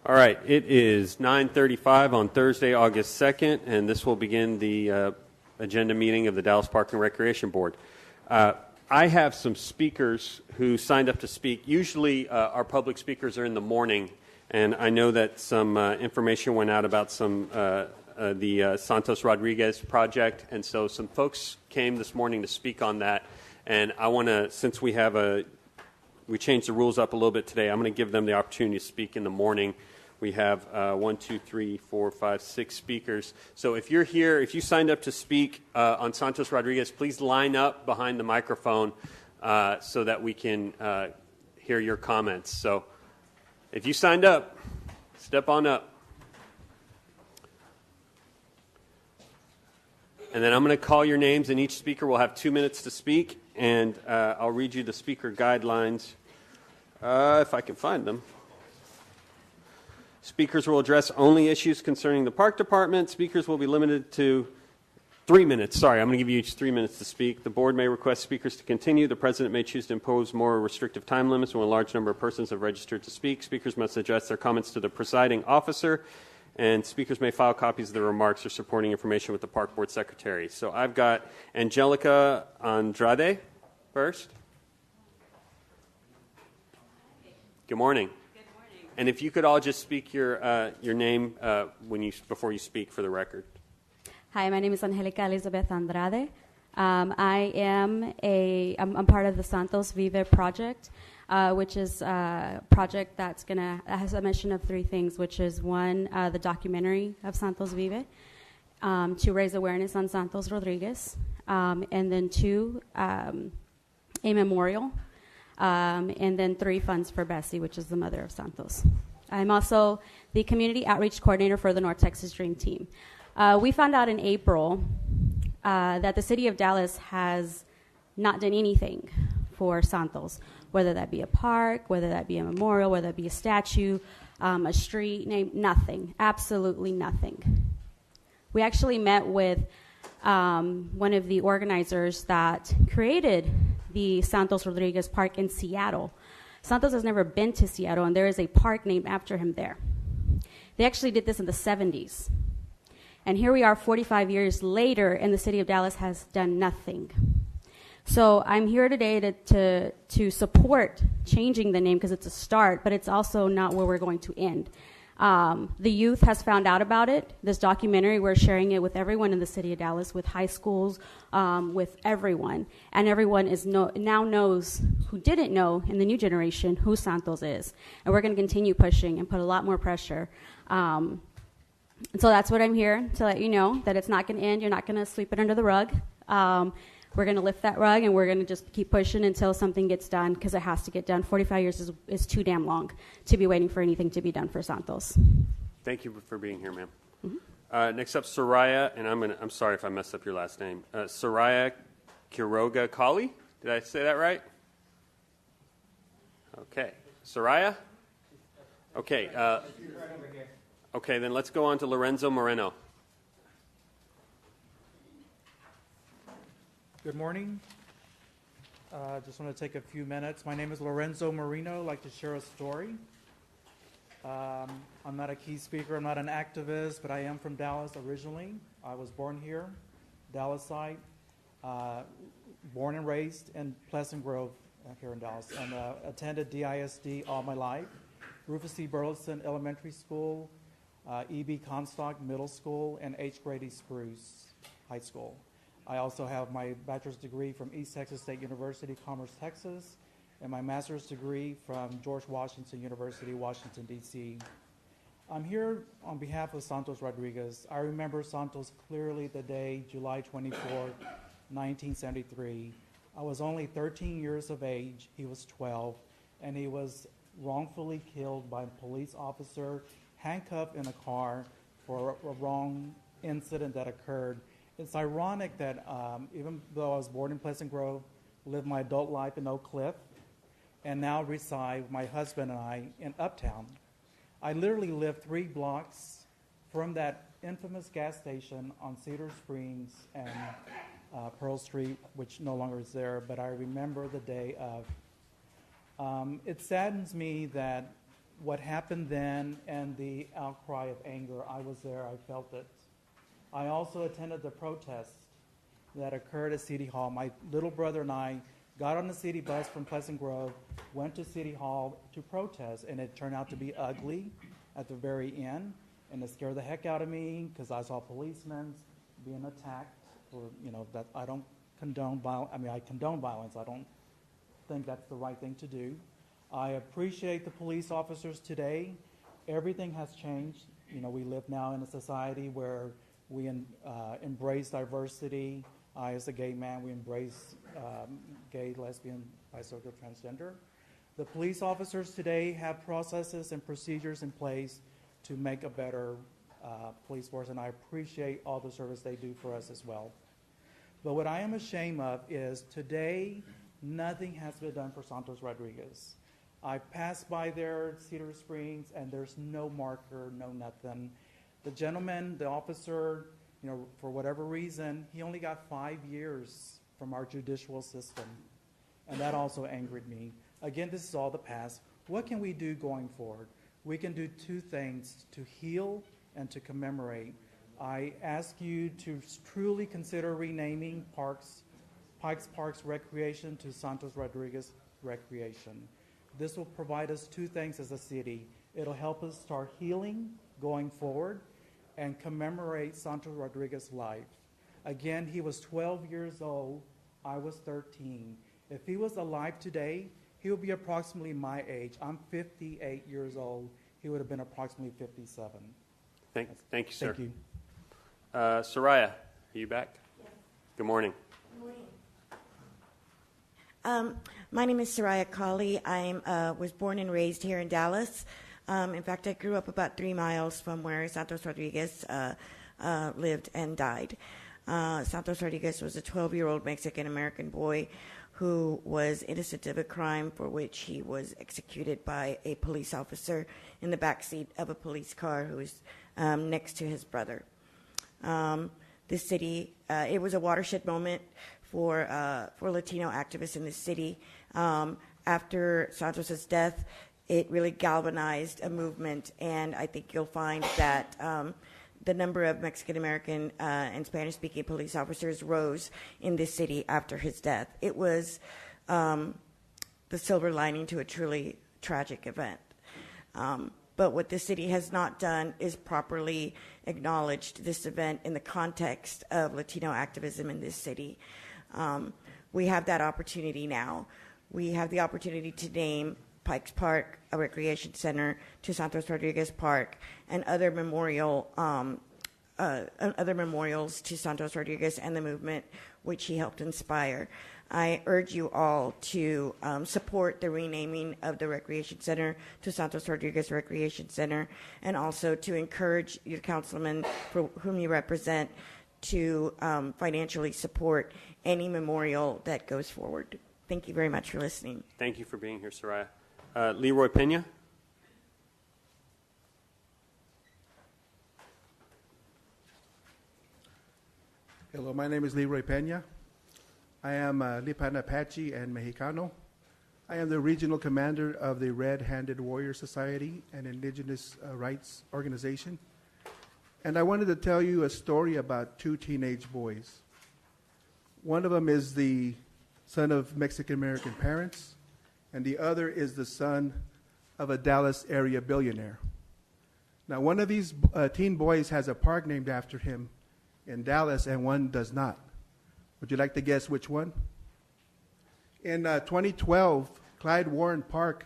All right, it is 9:35 on Thursday, August 2nd, and this will begin the agenda meeting of the Dallas Park and Recreation Board. I have some speakers who signed up to speak. Usually our public speakers are in the morning, and I know that some information went out about the Santos Rodriguez project, and so some folks came this morning to speak on that. And I want to, since we changed the rules up a little bit today, I'm going to give them the opportunity to speak in the morning. We have 6 speakers. So if you're here, if you signed up to speak on Santos Rodriguez, please line up behind the microphone so that we can hear your comments. So if you signed up, step on up. And then I'm going to call your names, and each speaker will have 2 minutes to speak, and I'll read you the speaker guidelines if I can find them. Speakers will address only issues concerning the park department. Speakers will be limited to 3 minutes. Sorry, I'm going to give you each 3 minutes to speak. The board may request speakers to continue. The president may choose to impose more restrictive time limits when a large number of persons have registered to speak. Speakers must address their comments to the presiding officer, and speakers may file copies of their remarks or supporting information with the park board secretary. So I've got Angelica Andrade first. Good morning. And if you could all just speak your name before you speak for the record. Hi, my name is Angelica Elizabeth Andrade. I'm part of the Santos Vive project, which is a project that has a mission of 3 things, which is 1, the documentary of Santos Vive, to raise awareness on Santos Rodriguez, and then 2, a memorial. And then 3 funds for Bessie, which is the mother of Santos. I'm also the community outreach coordinator for the North Texas Dream Team. We found out in April that the city of Dallas has not done anything for Santos, whether that be a park, whether that be a memorial, whether that be a statue, a street name, nothing, absolutely nothing. We actually met with one of the organizers that created the Santos Rodriguez Park in Seattle. Santos has never been to Seattle, and there is a park named after him there. They actually did this in the 70s. And here we are 45 years later, and the city of Dallas has done nothing. So I'm here today to support changing the name because it's a start, but it's also not where we're going to end. The youth has found out about it. This documentary, we're sharing it with everyone in the city of Dallas, with high schools, with everyone. And everyone now knows, who didn't know in the new generation, who Santos is. And we're going to continue pushing and put a lot more pressure. And so that's what I'm here to let you know, that it's not going to end. You're not going to sweep it under the rug. We're going to lift that rug, and we're going to just keep pushing until something gets done, because it has to get done. 45 years is too damn long to be waiting for anything to be done for Santos. Thank you for being here, ma'am. Mm-hmm. Next up, Soraya, and I'm sorry if I messed up your last name. Soraya Quiroga Kali. Did I say that right? Okay. Soraya? Okay. Okay, then let's go on to Lorenzo Moreno. Good morning. Just want to take a few minutes. My name is Lorenzo Moreno. I'd like to share a story. I'm not a key speaker. I'm not an activist, but I am from Dallas originally. I was born here, Dallasite, born and raised in Pleasant Grove here in Dallas, and attended DISD all my life. Rufus C. Burleson Elementary School, E.B. Comstock Middle School, and H. Grady Spruce High School. I also have my bachelor's degree from East Texas State University, Commerce, Texas, and my master's degree from George Washington University, Washington, D.C. I'm here on behalf of Santos Rodriguez. I remember Santos clearly the day, July 24, 1973. I was only 13 years of age. He was 12, and he was wrongfully killed by a police officer, handcuffed in a car for a wrong incident that occurred. It's ironic that even though I was born in Pleasant Grove, lived my adult life in Oak Cliff, and now reside, my husband and I, in Uptown. I literally live 3 blocks from that infamous gas station on Cedar Springs and Pearl Street, which no longer is there, but I remember the day of. It saddens me that what happened then and the outcry of anger, I was there, I felt it. I also attended the protest that occurred at City Hall. My little brother and I got on the city bus from Pleasant Grove, went to City Hall to protest, and it turned out to be ugly at the very end, and it scared the heck out of me because I saw policemen being attacked for, that I don't condone violence. I mean, I condone violence. I don't think that's the right thing to do. I appreciate the police officers today. Everything has changed. We live now in a society where we embrace diversity. I, as a gay man, we embrace gay, lesbian, bisexual, transgender. The police officers today have processes and procedures in place to make a better police force, and I appreciate all the service they do for us as well. But what I am ashamed of is today, nothing has been done for Santos Rodriguez. I passed by there, Cedar Springs, and there's no marker, no nothing. The gentleman, the officer, for whatever reason, he only got 5 years from our judicial system, and that also angered me. Again, this is all the past. What can we do going forward? We can do two things: to heal and to commemorate. I ask you to truly consider renaming Pikes Park's Recreation to Santos Rodriguez Recreation. This will provide us two things as a city. It'll help us start healing going forward and commemorate Santos Rodriguez's life. Again, he was 12 years old. I was 13. If he was alive today, he would be approximately my age. I'm 58 years old. He would have been approximately 57. Thank you, sir. Thank you. Soraya, are you back? Yes. Good morning. Good morning. My name is Soraya Colley. I was born and raised here in Dallas. In fact, I grew up about 3 miles from where Santos Rodriguez lived and died. Santos Rodriguez was a 12-year-old Mexican-American boy who was innocent of a crime for which he was executed by a police officer in the backseat of a police car who was next to his brother. This city, it was a watershed moment for Latino activists in this city. After Santos's death, it really galvanized a movement, and I think you'll find that the number of Mexican-American and Spanish-speaking police officers rose in this city after his death. It was the silver lining to a truly tragic event. But what the city has not done is properly acknowledged this event in the context of Latino activism in this city. We have that opportunity now. We have the opportunity to name Pikes Park a recreation center to Santos Rodriguez Park and other memorials to Santos Rodriguez and the movement which he helped inspire. I urge you all to support the renaming of the Recreation Center to Santos Rodriguez Recreation Center, and also to encourage your councilman for whom you represent to financially support any memorial that goes forward. Thank you very much for listening. Thank you for being here, Soraya. Leroy Pena. Hello, my name is Leroy Pena. I am Lipan Apache and Mexicano. I am the regional commander of the Red-Handed Warrior Society, an indigenous rights organization. And I wanted to tell you a story about 2 teenage boys. One of them is the son of Mexican-American parents, and the other is the son of a Dallas area billionaire. Now, one of these teen boys has a park named after him in Dallas, and one does not. Would you like to guess which one? In 2012, Clyde Warren Park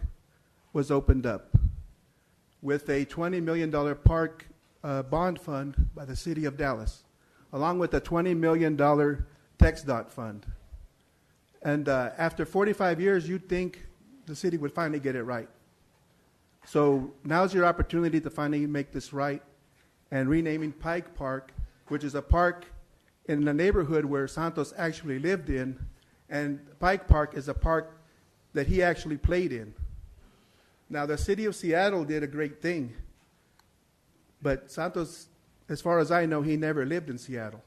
was opened up with a $20 million park bond fund by the city of Dallas, along with a $20 million TxDOT fund. And after 45 years, you'd think the city would finally get it right. So now's your opportunity to finally make this right and renaming Pike Park, which is a park in the neighborhood where Santos actually lived in, and Pike Park is a park that he actually played in. Now, the city of Seattle did a great thing, but Santos, as far as I know, he never lived in Seattle.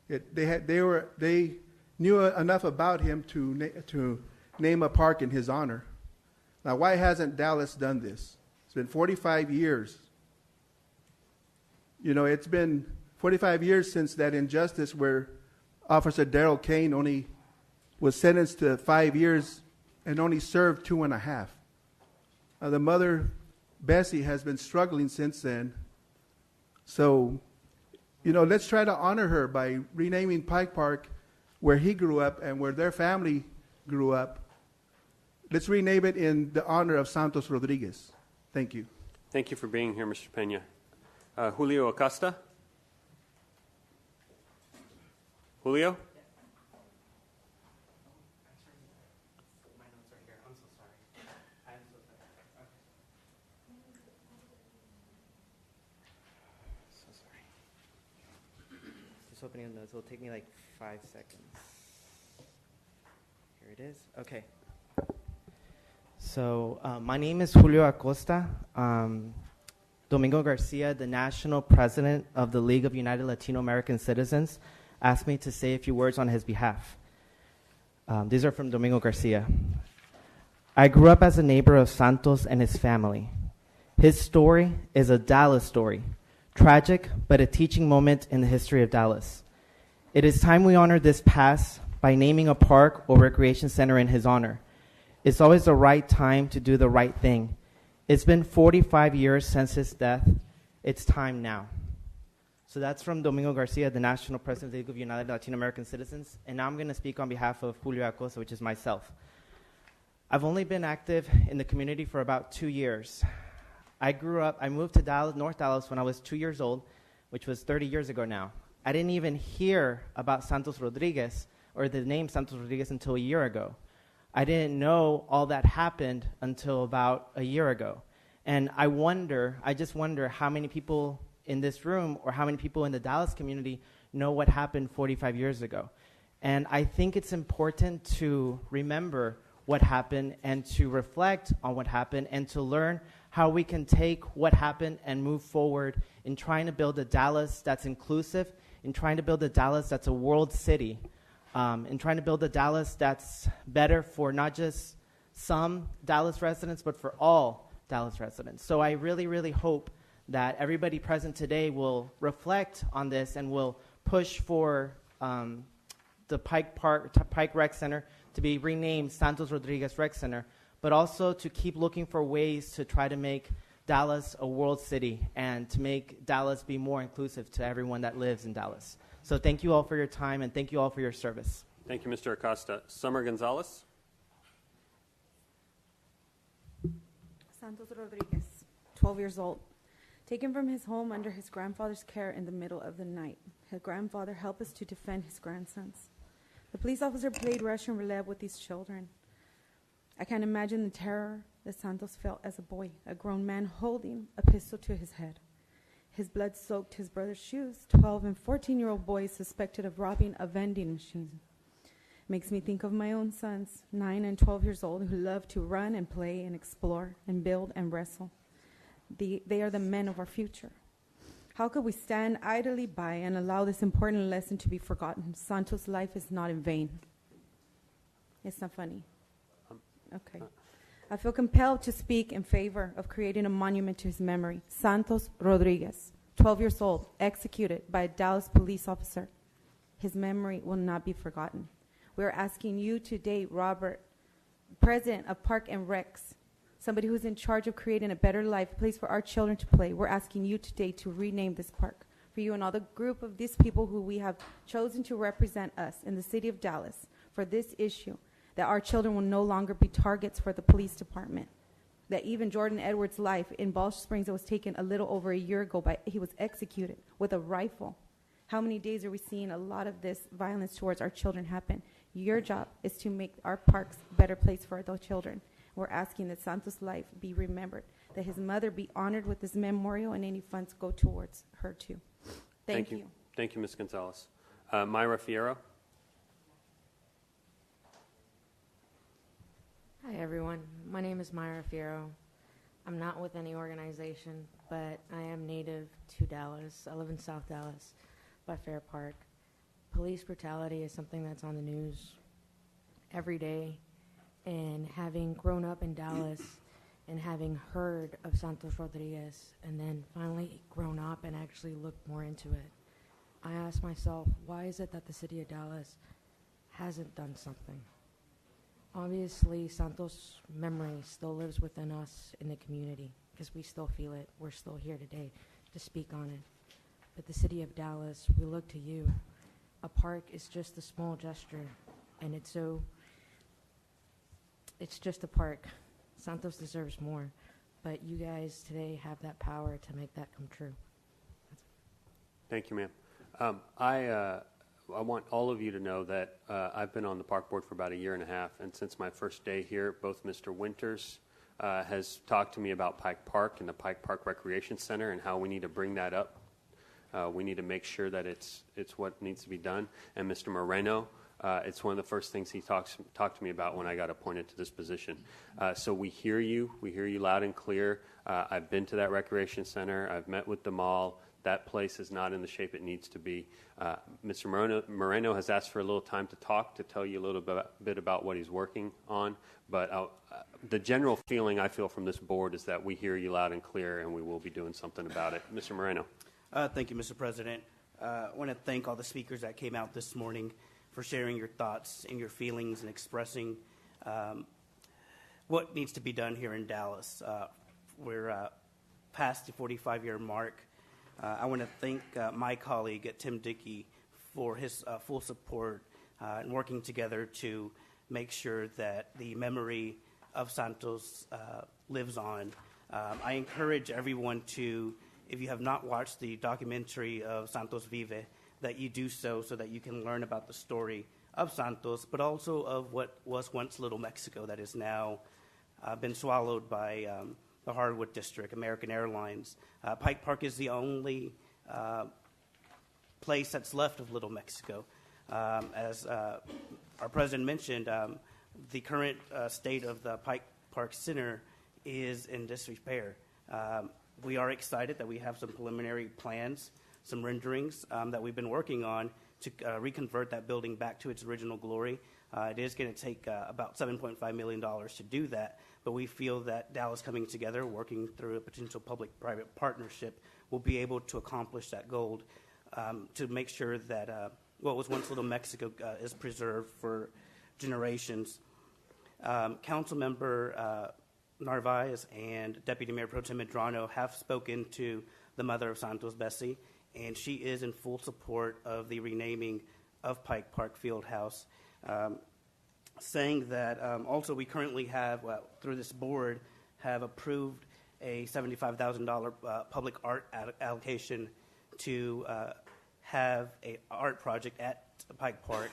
They knew enough about him to name a park in his honor. Now, why hasn't Dallas done this? It's been 45 years. You know, it's been 45 years since that injustice where Officer Daryl Kane only was sentenced to 5 years and only served 2.5. The mother, Bessie, has been struggling since then. So, you know, let's try to honor her by renaming Pike Park where he grew up and where their family grew up. Let's rename it in the honor of Santos Rodriguez. Thank you. Thank you for being here, Mr. Pena. Julio Acosta? Julio? Just opening the notes. It'll take me like 5 seconds. Here it is. Okay. So my name is Julio Acosta. Domingo Garcia, the national president of the League of United Latino American Citizens, asked me to say a few words on his behalf. These are from Domingo Garcia. I grew up as a neighbor of Santos and his family. His story is a Dallas story, tragic but a teaching moment in the history of Dallas. It is time we honor this past by naming a park or recreation center in his honor. It's always the right time to do the right thing. It's been 45 years since his death. It's time now. So that's from Domingo Garcia, the National President of the League of United Latino American Citizens. And now I'm going to speak on behalf of Julio Acosta, which is myself. I've only been active in the community for about 2 years. I moved to Dallas, North Dallas when I was 2 years old, which was 30 years ago now. I didn't even hear about Santos Rodriguez or the name Santos Rodriguez until a year ago. I didn't know all that happened until about a year ago. And I just wonder how many people in this room or how many people in the Dallas community know what happened 45 years ago. And I think it's important to remember what happened and to reflect on what happened and to learn how we can take what happened and move forward in trying to build a Dallas that's inclusive, in trying to build a Dallas that's a world city, in trying to build a Dallas that's better for not just some Dallas residents, but for all Dallas residents. So I really, really hope that everybody present today will reflect on this and will push for the Pike Rec Center to be renamed Santos Rodriguez Rec Center, but also to keep looking for ways to try to make Dallas a world city and to make Dallas be more inclusive to everyone that lives in Dallas. So thank you all for your time and thank you all for your service. Thank you, Mr. Acosta. Summer Gonzalez? Santos Rodriguez, 12 years old. Taken from his home under his grandfather's care in the middle of the night. His grandfather helped us to defend his grandsons. The police officer played Russian roulette with these children. I can't imagine the terror that Santos felt as a boy, a grown man holding a pistol to his head. His blood soaked his brother's shoes, 12 and 14-year-old boys suspected of robbing a vending machine. Makes me think of my own sons, 9 and 12 years old, who love to run and play and explore and build and wrestle. They are the men of our future. How could we stand idly by and allow this important lesson to be forgotten? Santos' life is not in vain. It's not funny. Okay. I feel compelled to speak in favor of creating a monument to his memory. Santos Rodriguez, 12 years old, executed by a Dallas police officer. His memory will not be forgotten. We are asking you today, Robert, President of Park and Recs, somebody who's in charge of creating a better life, a place for our children to play. We're asking you today to rename this park for you and all the group of these people who we have chosen to represent us in the city of Dallas for this issue, that our children will no longer be targets for the police department. That even Jordan Edwards' life in Balch Springs that was taken a little over a year ago, he was executed with a rifle. How many days are we seeing a lot of this violence towards our children happen? Your job is to make our parks a better place for adult children. We're asking that Santos' life be remembered, that his mother be honored with this memorial, and any funds go towards her too. Thank you. Thank you, Ms. Gonzalez. Myra Fierro? Hi, everyone. My name is Myra Fierro. I'm not with any organization, but I am native to Dallas. I live in South Dallas by Fair Park. Police brutality is something that's on the news every day, and having grown up in Dallas and having heard of Santos Rodriguez and then finally grown up and actually looked more into it, I asked myself, why is it that the city of Dallas hasn't done something? Obviously, Santos' memory still lives within us in the community because we still feel it. We're still here today to speak on it. But the city of Dallas, we look to you. A park is just a small gesture, and it's just a park. Santos deserves more, but you guys today have that power to make that come true. Thank you, ma'am. I want all of you to know that I've been on the park board for about 1.5 years, and since my first day here, both Mr. Winters has talked to me about Pike Park and the Pike Park Recreation Center and how we need to bring that up. We need to make sure that it's what needs to be done. And Mr. Moreno, it's one of the first things he talked to me about when I got appointed to this position. So we hear you loud and clear. I've been to that recreation center. I've met with the mall. That place is not in the shape it needs to be. Mr. Moreno has asked for a little time to talk, to tell you a little bit about what he's working on. But the general feeling I feel from this board is that we hear you loud and clear, and we will be doing something about it. Mr. Moreno. Thank you, Mr. President. I want to thank all the speakers that came out this morning for sharing your thoughts and your feelings and expressing what needs to be done here in Dallas. We're past the 45-year mark. I want to thank my colleague, Tim Dickey, for his full support and working together to make sure that the memory of Santos lives on. I encourage everyone to, if you have not watched the documentary of Santos Vive, that you do so that you can learn about the story of Santos, but also of what was once Little Mexico that is now been swallowed by the Hardwood District, American Airlines. Pike Park is the only place that's left of Little Mexico. As our president mentioned, the current state of the Pike Park Center is in disrepair. We are excited that we have some preliminary plans, some renderings that we've been working on to reconvert that building back to its original glory. It is going to take about $7.5 million to do that, but we feel that Dallas coming together, working through a potential public-private partnership, will be able to accomplish that goal to make sure that what was once Little Mexico is preserved for generations. Councilmember Narvaez and Deputy Mayor Pro Tem Medrano have spoken to the mother of Santos, Bessie, and she is in full support of the renaming of Pike Park Fieldhouse, saying that also we currently have, through this board, have approved a $75,000 public art allocation to have an art project at Pike Park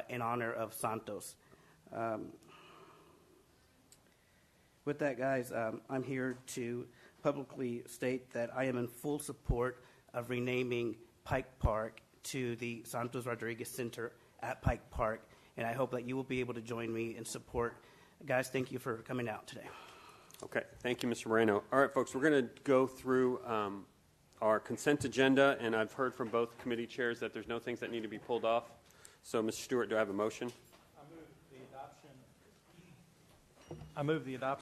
in honor of Santos. With that, guys, I'm here to publicly state that I am in full support of renaming Pike Park to the Santos Rodriguez Center at Pike Park, and I hope that you will be able to join me in support. Guys, thank you for coming out today. Okay, thank you, Mr. Moreno. All right, folks, we're going to go through our consent agenda, and I've heard from both committee chairs that there's no things that need to be pulled off. So, Mr. Stewart, do I have a motion? I move the adoption